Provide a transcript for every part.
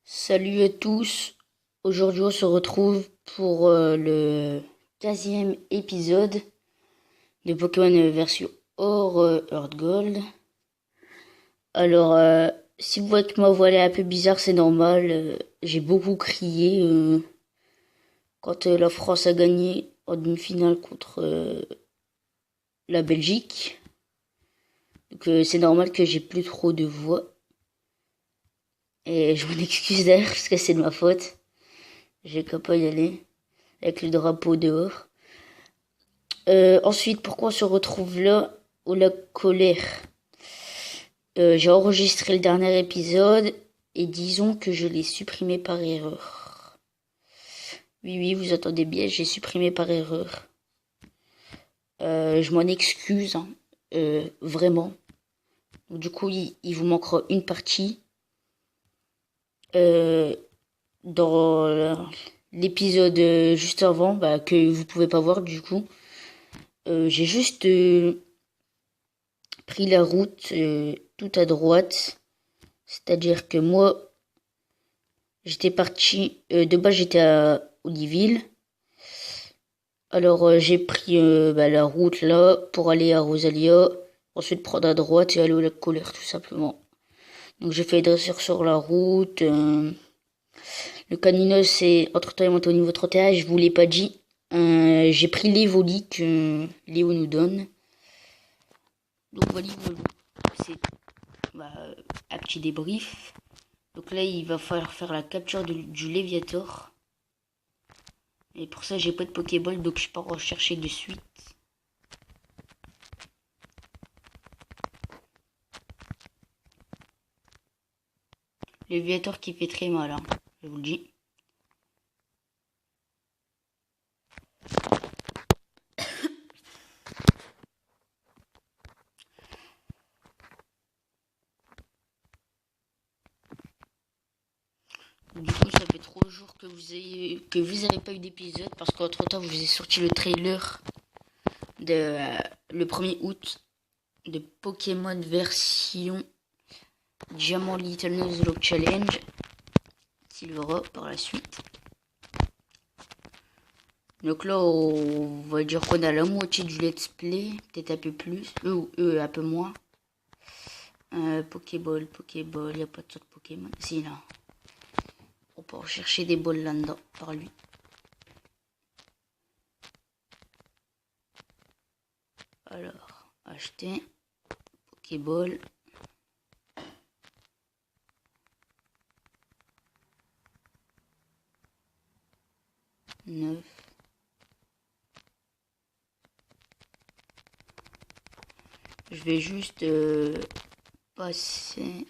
Salut à tous. Aujourd'hui, on se retrouve pour le 15e épisode de Pokémon version Or Earth Gold. Alors, si vous voyez que ma voix est un peu bizarre, c'est normal. J'ai beaucoup crié quand la France a gagné en demi-finale contre la Belgique. Donc, c'est normal que j'ai plus trop de voix. Et je m'en excuse d'ailleurs parce que c'est de ma faute. J'ai qu'à pas y aller avec le drapeau dehors. Ensuite, pourquoi on se retrouve là? Ou la colère. J'ai enregistré le dernier épisode et disons que je l'ai supprimé par erreur. Oui, oui, vous entendez bien, j'ai supprimé par erreur. Je m'en excuse, hein, vraiment. Donc, du coup, il vous manquera une partie. Euh, dans l'épisode juste avant, que vous pouvez pas voir du coup. J'ai juste pris la route tout à droite. C'est-à-dire que moi, j'étais parti, de base j'étais à Oliville. Alors j'ai pris la route là pour aller à Rosalia. Ensuite prendre à droite et aller au lac Colère tout simplement. Donc j'ai fait dresseur sur la route. Le caninos c'est entre-temps monté au niveau 31, je vous l'ai pas dit. J'ai pris l'Evoli que Léo nous donne. Donc voilà, c'est un petit débrief. Donc là, il va falloir faire la capture du Léviator. Et pour ça, j'ai pas de Pokéball, donc je pars rechercher de suite. Léviator qui fait très mal, hein, je vous le dis. Du coup, ça fait 3 jours que vous avez pas eu d'épisode parce qu'entre temps, vous avez sorti le trailer de le 1er août de Pokémon version Diamant Little Nuzlocke Challenge. Silvera par la suite. Donc là, on va dire qu'on a la moitié du let's play, peut-être un peu plus, eux un peu moins. Pokéball, il n'y a pas de sorte de Pokémon. Si, là. On peut rechercher des balles là-dedans, par lui. Alors, acheter. Pokéball. Neuf. Je vais juste passer.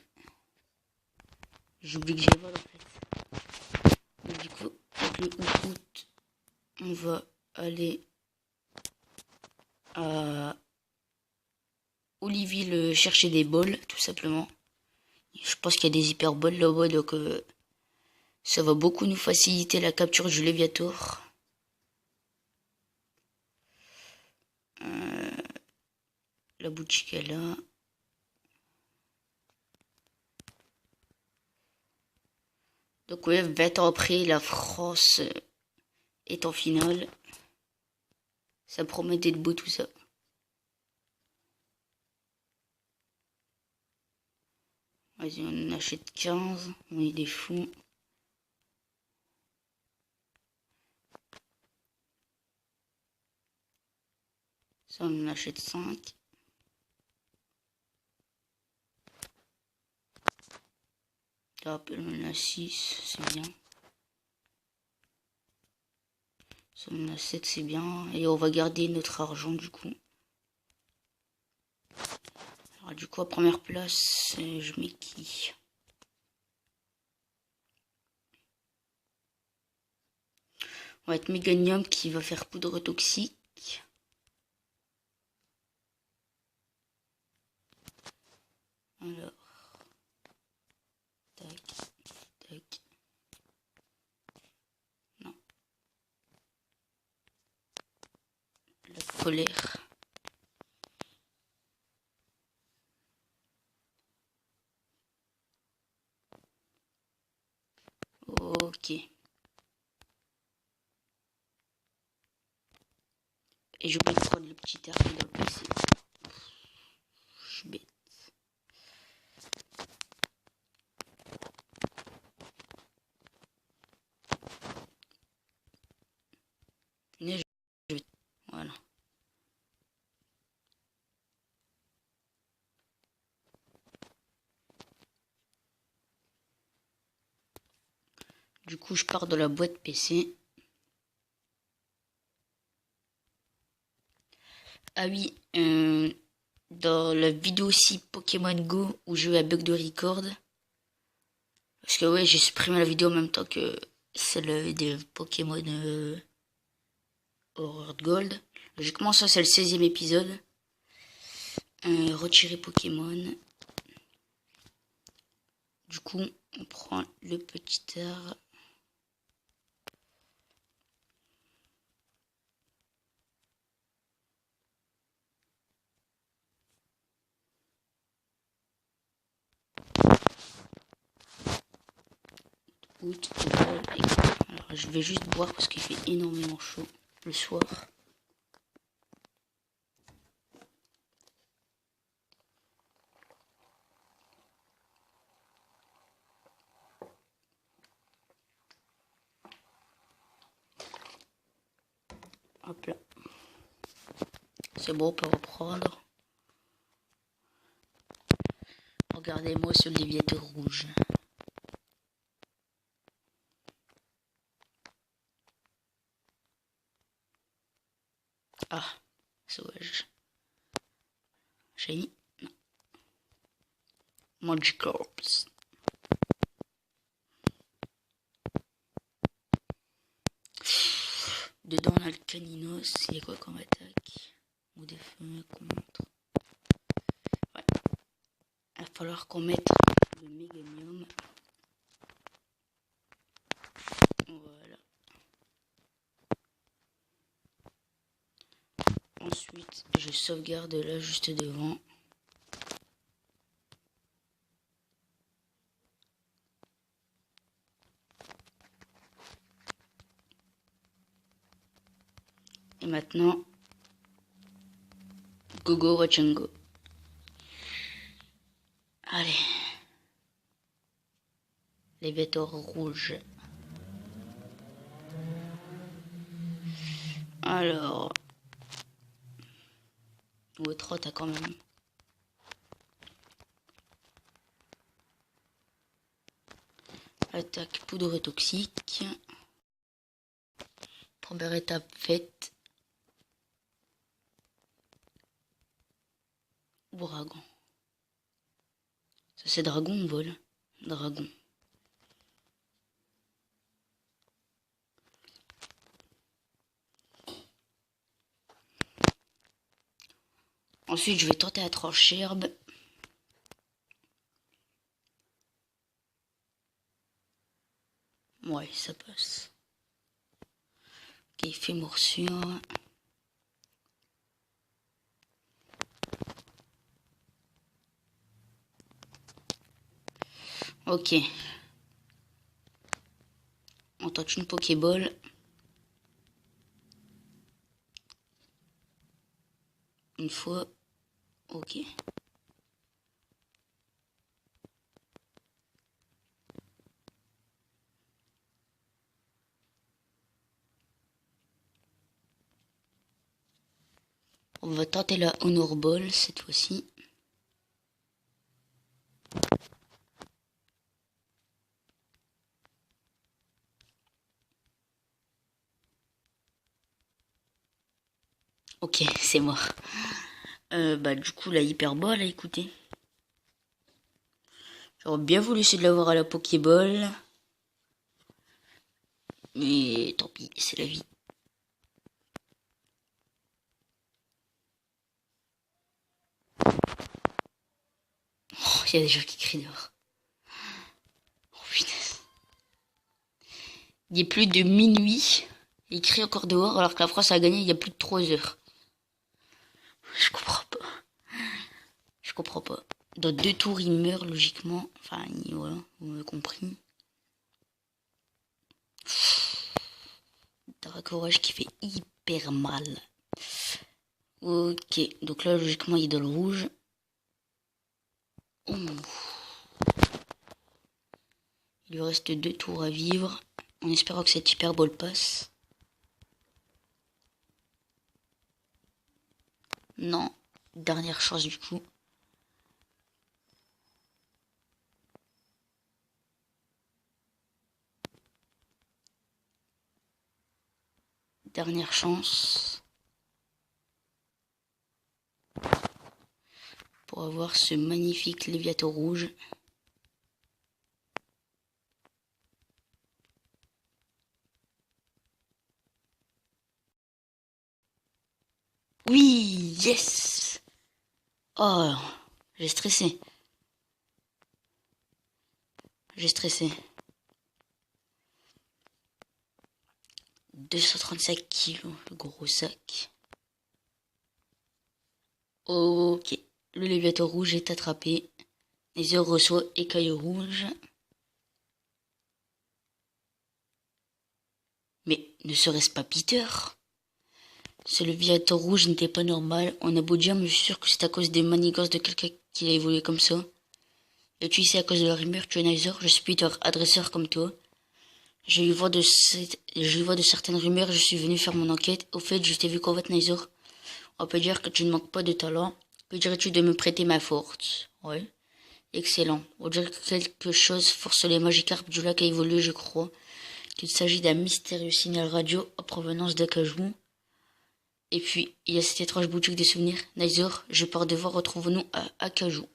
J'oublie que j'ai vol en fait. Donc, du coup, avec le août, on va aller à Oliville chercher des balles, tout simplement. Je pense qu'il y a des hyper balles là-bas, donc ça va beaucoup nous faciliter la capture du Léviator. La boutique est là. Donc ouais, 20 ans après, la France est en finale. Ça promet d'être beau tout ça. Vas-y, on en achète 15. On est des fous. Ça, on en achète 5. Là, on en a 6, c'est bien. Ça, on en a 7, c'est bien. Et on va garder notre argent du coup. Alors du coup, à première place, je mets qui? On va être Méganium qui va faire poudre toxique. Alors, tac, tac. Non. La colère. Ok. Et je peux prendre le petit air dans le PC. Je suis bête. Mais voilà. Du coup, je pars de la boîte PC. Ah oui, dans la vidéo aussi Pokémon Go où je joue à Bug de Record. Parce que ouais, j'ai supprimé la vidéo en même temps que celle des Pokémon Horror Gold. Logiquement, ça c'est le 16e épisode. Retirer Pokémon. Du coup, on prend le petit air. Alors, je vais juste boire parce qu'il fait énormément chaud le soir. Hop là. C'est bon, on peut reprendre. Regardez-moi ce léviateur rouge. Ah, sauvage. Shiny? Non. Magikarps. Dedans, on a le Caninos. Il y a quoi comme attaque? Ou des feux contre. Ouais. Il va falloir qu'on mette le Meganium. Voilà. Ensuite, je sauvegarde là juste devant. Et maintenant, Gogo Rochango. Allez. Les vecteurs rouges. Alors. Ouais, 3 t'as quand même. Attaque poudre toxique. Première étape faite. Dragon. Ça c'est dragon ou vol? Dragon. Ensuite je vais tenter à trancher herbe. Ouais, ça passe. Ok, fait morsure. Ok. On tente une Pokéball. Une fois. Ok. On va tenter la Honor Ball cette fois-ci. Ok, c'est mort. Bah du coup la Hyperball, écoutez. J'aurais bien voulu essayer de l'avoir à la Pokéball. Mais tant pis, c'est la vie. Oh, il y a des gens qui crient dehors. Oh putain. Il est plus de minuit. Il crie encore dehors alors que la France a gagné il y a plus de 3 heures. Je comprends pas. Je comprends pas. Dans 2 tours, il meurt logiquement. Enfin, voilà, vous m'avez compris. Dracourage qui fait hyper mal. Ok, donc là logiquement il est dans le rouge. Oh. Il lui reste 2 tours à vivre. En espérant que cette hyperbole passe. Non, dernière chance du coup. Dernière chance. Pour avoir ce magnifique Léviathan rouge. Oui, yes. Oh, j'ai stressé. J'ai stressé. 235 kilos, le gros sac. Ok, le Léviathan rouge est attrapé. Nether reçoit écaille rouge. Mais ne serait-ce pas Peter? Ce Léviathan rouge n'était pas normal. On a beau dire, mais je suis sûr que c'est à cause des manigances de quelqu'un qu'il a évolué comme ça. Et tu sais, à cause de la rumeur, tu es Nether, je suis Peter, adresseur comme toi. J'ai eu voix de certaines rumeurs, je suis venu faire mon enquête. Au fait, je t'ai vu combattre Nether. On peut dire que tu ne manques pas de talent. Que dirais-tu de me prêter ma force? Ouais. Excellent. On dirait que quelque chose force les Magikarp du lac a évolué, je crois. Qu'il s'agit d'un mystérieux signal radio en provenance d'Akajou. Et puis, il y a cette étrange boutique des souvenirs. Nether, je pars devoir retrouvons-nous à Akajou.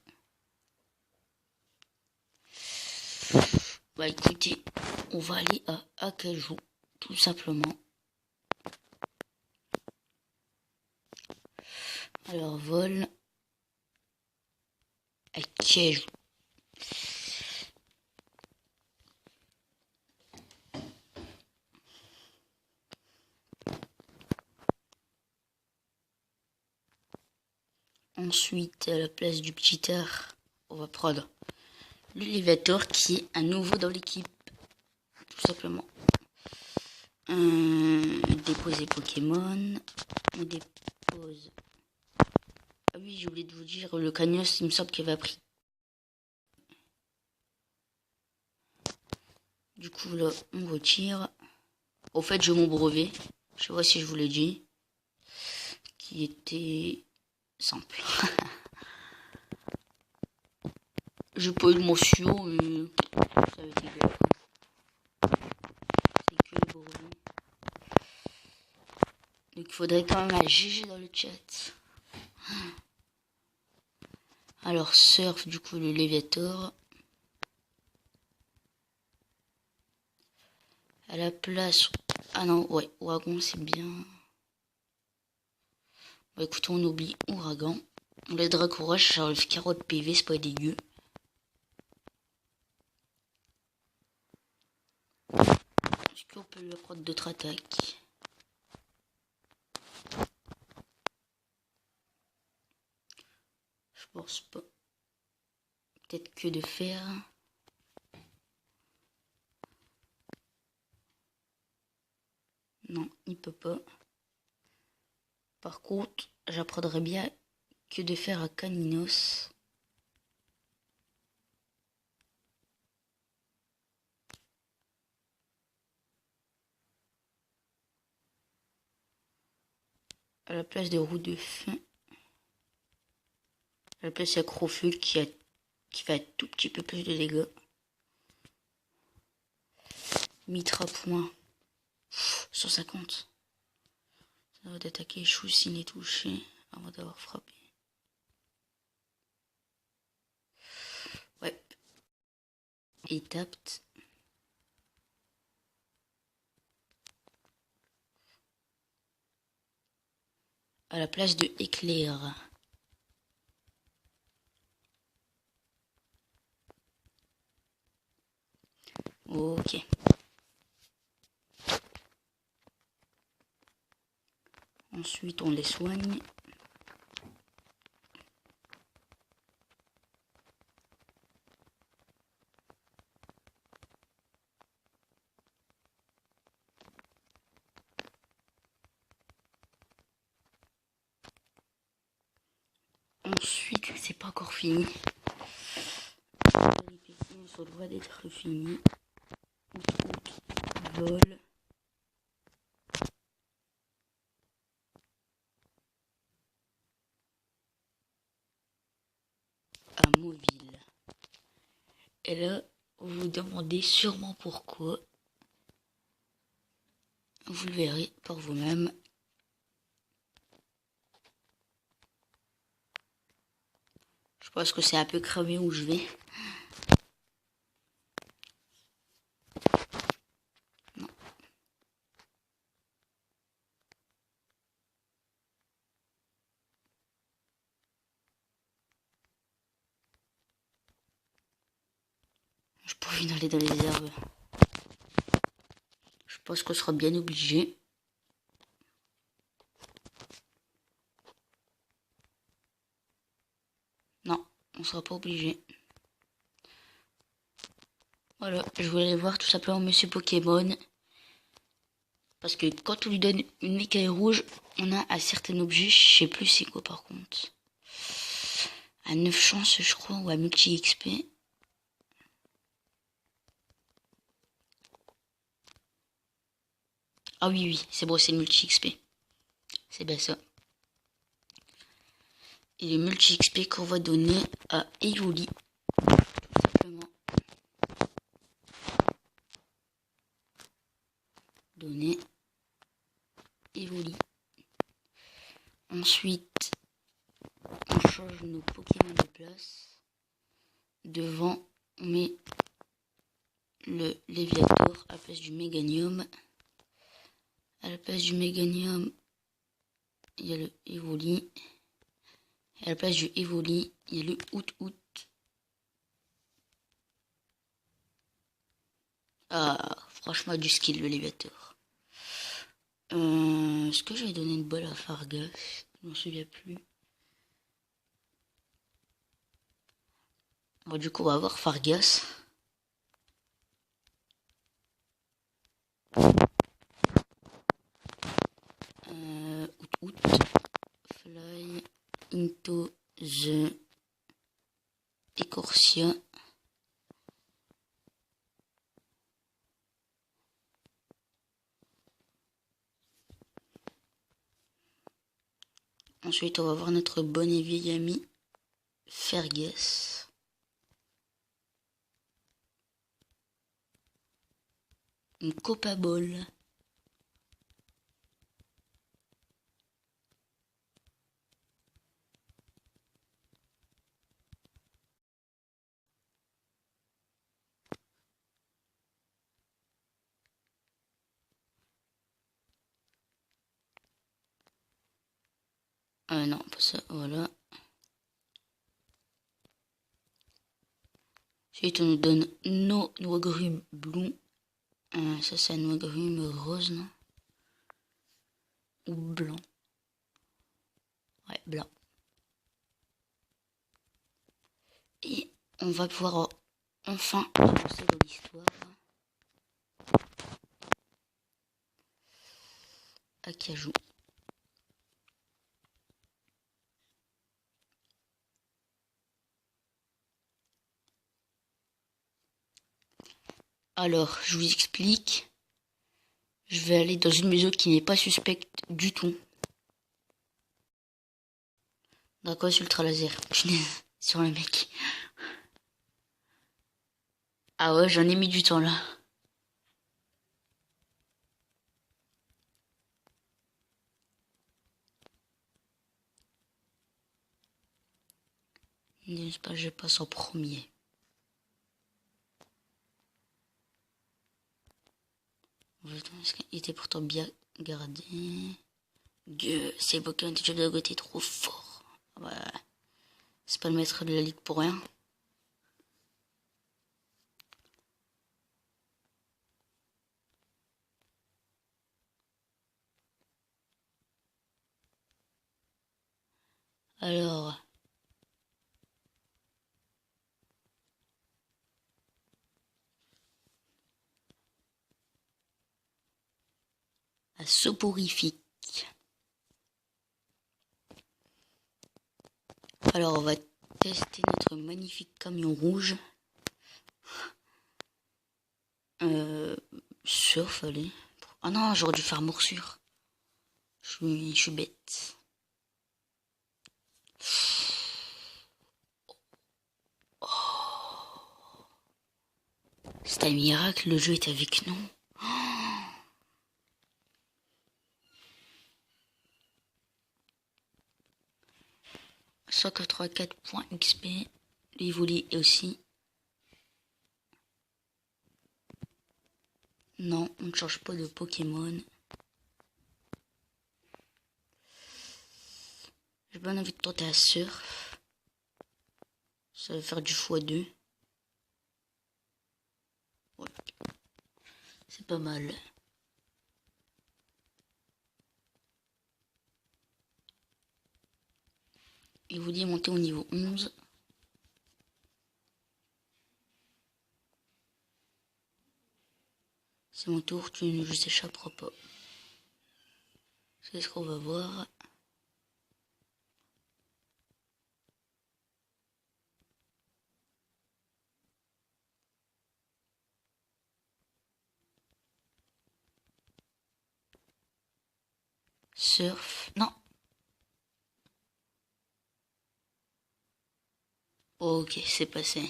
Bah écoutez, on va aller à Akajou, tout simplement. Alors, vol. Akajou. Ensuite, à la place du petit art, on va prendre le Léviator qui est un nouveau dans l'équipe. Tout simplement. Déposer Pokémon. On dépose. Ah oui, j'ai oublié de vous dire, le Cagnos, il me semble qu'il avait appris. Du coup, là, on retire. Au fait, j'ai mon brevet. Je sais pas si je vous l'ai dit. Qui était simple. J'ai pas eu de mention, mais ça avait été bien. C'est que le brevet. Donc, il faudrait quand même un GG dans le chat. Alors, surf, du coup, le Léviator. À la place... Ah non, ouais, Ouragan, c'est bien. Bah écoutez, on oublie Ouragan. Le Dracourage, ça enlève 40 PV, c'est pas dégueu. Est-ce qu'on peut lui apprendre d'autres attaques? Je pense pas. Peut-être que de fer. Non, il peut pas. Par contre, j'apprendrais bien que de faire à Caninos. À la place de roue de feu. À la place, il y a Croful qui fait un tout petit peu plus de dégâts. Mitra point. 150. Ça va d'attaquer Chou s'il est touché avant d'avoir frappé. Ouais. Il tape. À la place de éclair. Ok. Ensuite, on les soigne. Ensuite, c'est pas encore fini. Les questions sont loin d'être finies. Vol. À Mauville. Et là, vous vous demandez sûrement pourquoi. Vous le verrez par vous-même. Je pense que c'est un peu cramé où je vais. Non. J'ai pas envie d'aller dans les herbes. Je pense qu'on sera bien obligé. Non, on sera pas obligé. Voilà, je voulais voir tout simplement Monsieur Pokémon. Parce que quand on lui donne une écaille rouge, on a un certain objet, je sais plus c'est quoi par contre. À 9 chances je crois, ou à multi XP. Ah oui, oui, c'est bon, c'est le multi XP. C'est bien ça. Et le multi XP qu'on va donner à Evoli. Tout simplement. Donner Evoli. Ensuite, on change nos Pokémon de place. Devant, on met le Léviator à la place du Méganium. À la place du Méganium, il y a le Evoli. Et à la place du Evoli, il y a le Out. Ah, franchement, du skill, le Léviator. Est-ce que j'avais donné une balle à Fargas? Je m'en souviens plus. Bon, du coup, on va voir Fargas. Out. Fly into the Ecorcia. Ensuite, on va voir notre bon et vieil ami Fargas. Une Copa Ball. Non, pas ça, voilà. Ensuite, on nous donne nos Noigrumes blond. Ça, c'est un Noigrume rose, non? Ou blanc. Ouais, blanc. Et on va pouvoir enfin avancer dans l'histoire. Acajou. Alors, je vous explique. Je vais aller dans une maison qui n'est pas suspecte du tout. D'accord, ultra laser. Punaise, sur le mec. Ah ouais, j'en ai mis du temps là. N'est-ce pas, je passe en premier. Il était pourtant bien gardé. Dieu, c'est Pokémon de de côté trop fort. Ouais. C'est pas le maître de la ligue pour rien. Alors. Un soporifique. Alors on va tester notre magnifique camion rouge. Surf, allez. Ah non, j'aurais dû faire morsure. Je suis bête. C'est un miracle, le jeu est avec nous. 184 points XP. Lui voulait aussi. Non, on ne change pas de Pokémon. J'ai bien envie de tenter à surf. Ça va faire du x2. Ouais. C'est pas mal. Il vous dit monter au niveau 11. C'est mon tour, tu ne s'échapperas pas. C'est ce qu'on va voir. Surf. Non. Ok, c'est passé.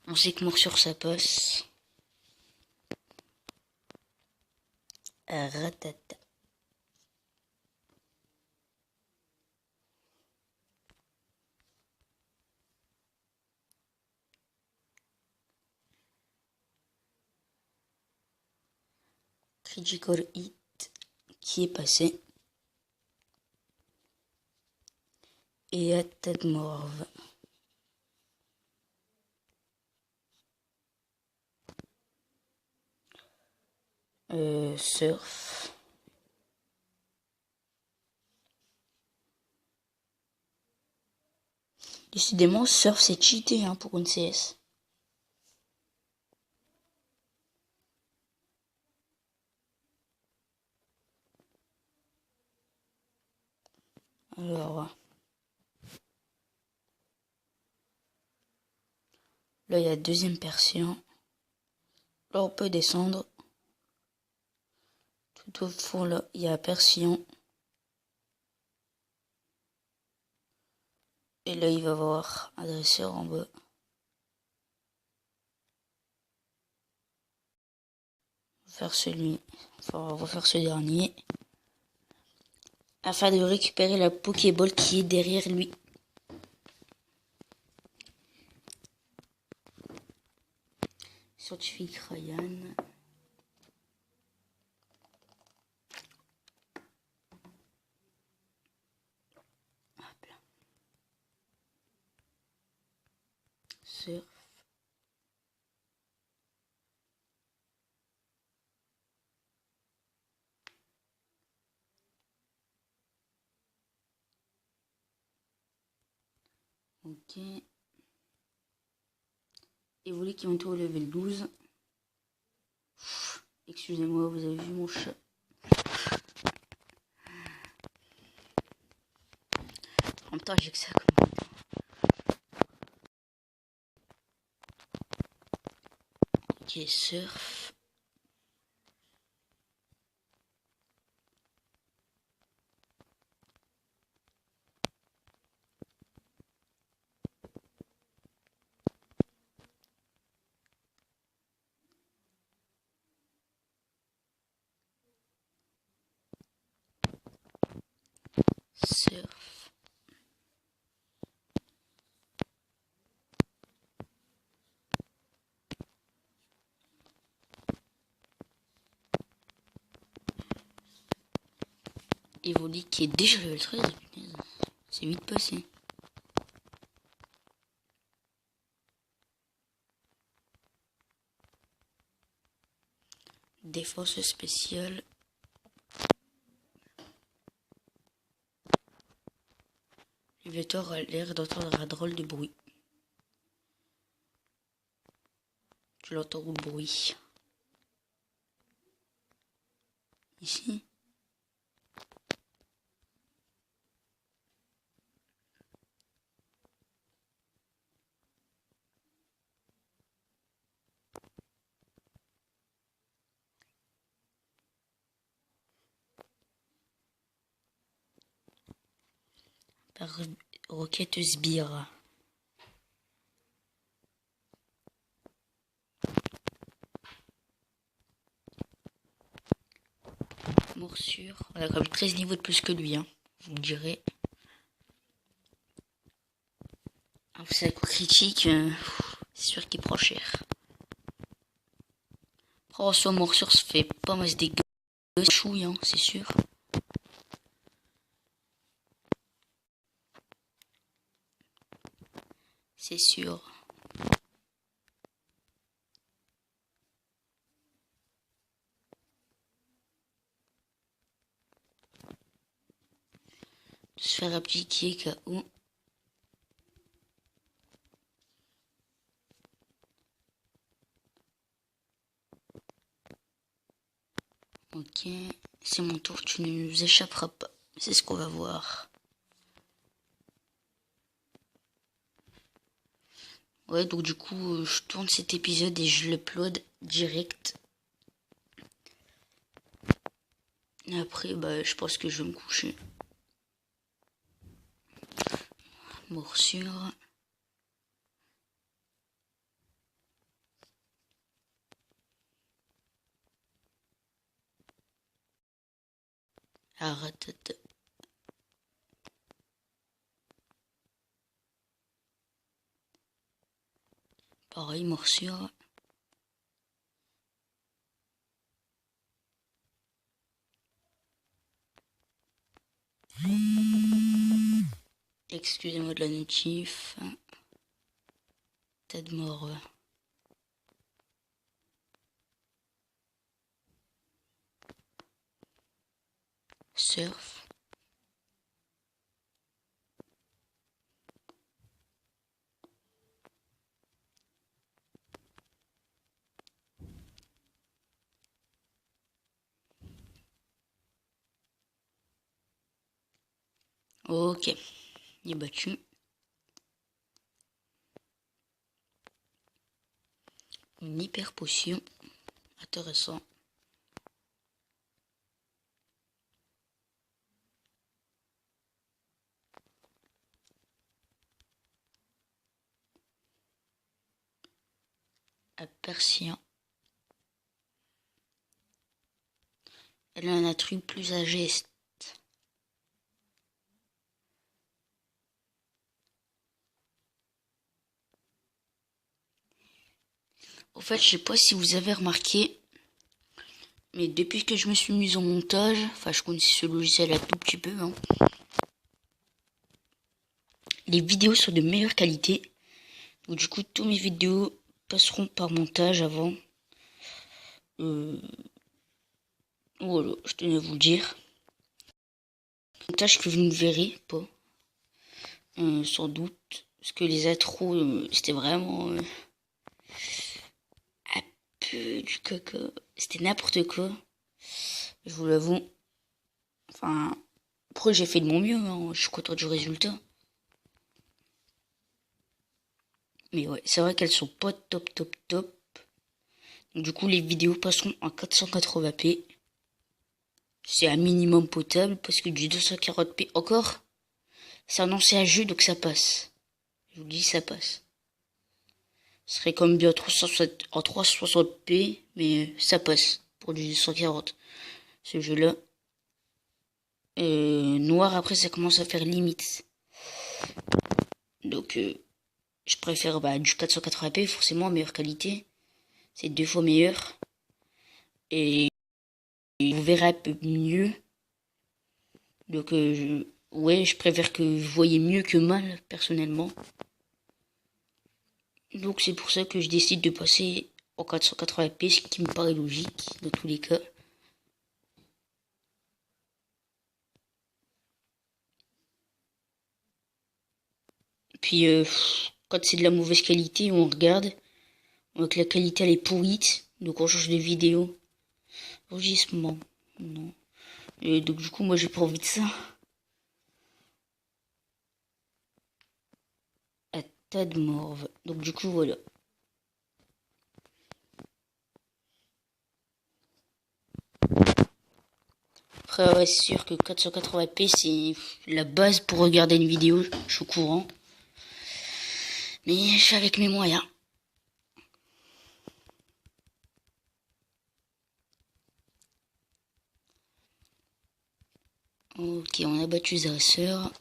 On sait que morsure ça passe. Ratata. Critical Hit qui est passé. Et attaque morve. Surf. Décidément, surf c'est cheaté hein, pour une CS. Alors, là il y a deuxième persion. Là on peut descendre. Tout au fond là il y a persion. Et là il va y avoir un dresseur en bas. On va faire celui. Enfin on va faire ce dernier. Afin de récupérer la Pokéball qui est derrière lui. Scientifique Ryan. Hop là. Surf. Ok. Et vous voulez qu'il monte au level 12. Excusez-moi, vous avez vu mon chat. En même temps, j'ai que ça comme. Ok, surf. Surf. Evoli qui est déjà level 13. C'est vite passé. Défense spéciale. Le vecteur a l'air d'entendre un drôle de bruit. Tu l'entends où le bruit? Ici. par roquette sbire. Morsure. On a quand même 13 niveaux de plus que lui, hein. Vous me direz. Alors, c'est un coup critique. C'est sûr qu'il prend cher. Oh, soit morsure se fait pas mal de dégâts. Chouille, hein, c'est sûr. C'est sûr. De se faire appliquer KO. Ok, c'est mon tour, tu ne nous échapperas pas. C'est ce qu'on va voir. Ouais, donc du coup, je tourne cet épisode et je l'upload direct. Et après, bah, je pense que je vais me coucher. Morsure. Arrête. Pareil, morsure. Excusez-moi de la notif. Tas de mort. Surf. Ok, il est battu. Une hyper potion. Intéressant. Persien. Elle a un attribut plus à geste. Au fait, je sais pas si vous avez remarqué, mais depuis que je me suis mise en montage, enfin je connais ce logiciel un tout petit peu, hein, les vidéos sont de meilleure qualité. Donc du coup, toutes mes vidéos passeront par montage avant. Voilà, je tenais à vous le dire. Montage que vous ne verrez pas, sans doute, parce que les intros, c'était vraiment un peu du caca. C'était n'importe quoi, je vous l'avoue. Enfin, après j'ai fait de mon mieux, hein, je suis content du résultat. Mais ouais, c'est vrai qu'elles sont pas top. Donc, du coup, les vidéos passeront en 480p. C'est un minimum potable parce que du 240p encore, c'est un ancien jeu donc ça passe. Je vous dis, ça passe. Ce serait comme bien en 360p, mais ça passe pour du 240. Ce jeu-là. Noir, après, ça commence à faire limite. Donc, je préfère du 480p, forcément, meilleure qualité. C'est 2 fois meilleur. Et vous verrez un peu mieux. Donc, ouais, je préfère que vous voyez mieux que mal, personnellement. Donc, c'est pour ça que je décide de passer en 480p, ce qui me paraît logique, dans tous les cas. Puis, quand c'est de la mauvaise qualité, on regarde. On voit que la qualité, elle est pourrite. Donc, on change de vidéo. Enregistrement. Non. Et donc, du coup, moi, j'ai pas envie de ça. Un tas de morve. Donc, du coup, voilà. Après, ouais, c'est sûr que 480p, c'est la base pour regarder une vidéo. Je suis au courant. Mais je fais avec mes moyens. Ok, on a battu Zeresseur.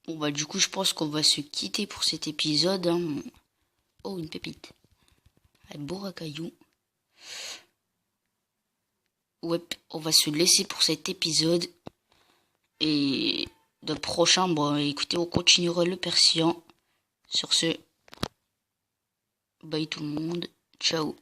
Bon bah du coup je pense qu'on va se quitter pour cet épisode. Hein. Oh, une pépite. Un beau racaillou. Ouais, on va se laisser pour cet épisode. Et le prochain, bon écoutez, on continuera le Persian. Sur ce, bye tout le monde. Ciao.